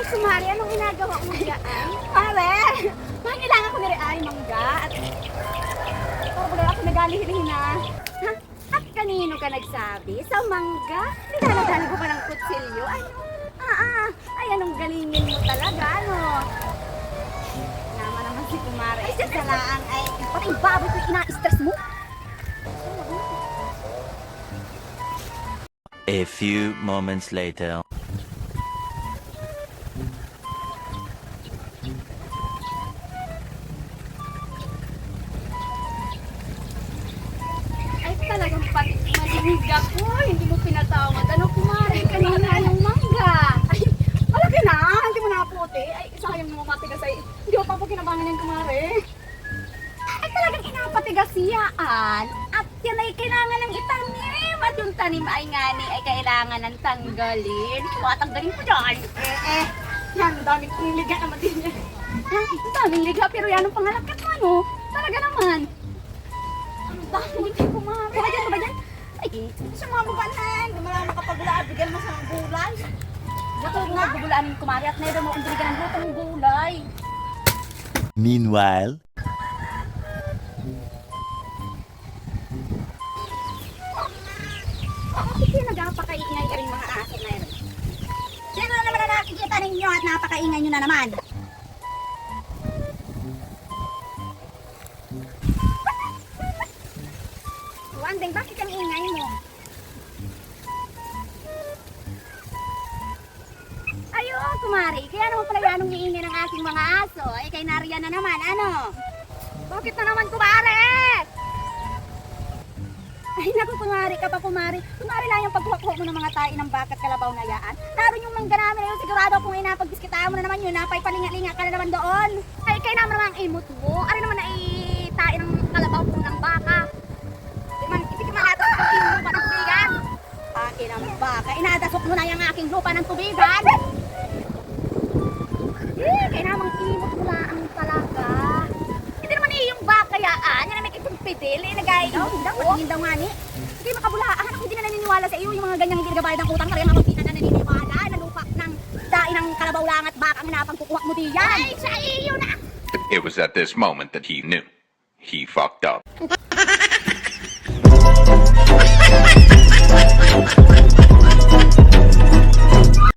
Sumari, anong ginagawa mo dyan? Mare! Kailangan ko na rin ay mangga at para wala ako nagalihin na. Ha? At kanino ka nagsabi? Sa mangga? Nilaladali ko pa ng kutsilyo? Ano? Ay anong galingin mo talaga, ano? Naman si Kumare. Ay, sa laang ay, pati baboy ko ina-stress mo? A few moments later. Ay, talagang maligig ako. Hindi mo pinatawad. Ano, Kumare? Kanina yung mangga. Ay, malaki na. Hindi mo naputi. Ay, sayang mo matigas ay. Hindi mo pa po kinabangan yung Kumare. Ay, talagang inapatigas siyaan. At yan ay kailangan ng itanim. At yung tanim ay ngani ay kailangan ng tanggalin. Tanggalin ko dyan. Yan, daming liga naman din yan. Ang daming liga, pero yan ang pangalakat mo, ano? Talaga naman. Ang daming liga, Kumare. Ba dyan, ba dyan? Ay, sa mga babanan. Gumala makapagula, bigyan mo sa mga gulay. Naku nga, gugulaan ng Kumare at never mo kung binigan ng lutong gulay. Meanwhile. Bakit yung nagpakaingay ka rin mga aso na yun? Sino na naman na nakikita ninyo at napakaingay nyo na naman? Wandeng, bakit ang ingay mo? Ayun, Kumari, kaya naman pala yan ang iingay ng aking mga aso. Eh, kay Narian na naman, ano? Bakit na naman, Kumari? Ay, naku, Kumari ka pa, Kumari. Kumari lang yung pagkuha mo ng mga tayo ng bakat kalabaw na yaan. Naroon yung mangga namin na yun, sigurado kung inapagbiskitaan mo na naman yun, napay palinga-linga ka na naman doon. Ay, kaya naman ang imot mo. Ano naman na itain ng kalabaw po ng baka. Ipikit man natin ang aking lupa ng tubigan. Pakin ang baka, inadasok mo na yung aking lupa ng tubigan. Kaya naman imot mo na ang talaga. Hindi naman yung baka yaan, yan na may kitong-pidil, nag-aayos. Hindi daw nga ni. Hindi makabulaan. Ako hindi na naniniwala sa iyo yung mga ganyang ginagabayad ng utang. Kaya mga pagkita na naniniwala na lupa ng daing ng kalabaw lang at baka ang napangkukuha mo diyan. Ay, sa iyo na! It was at this moment that he knew. He fucked up.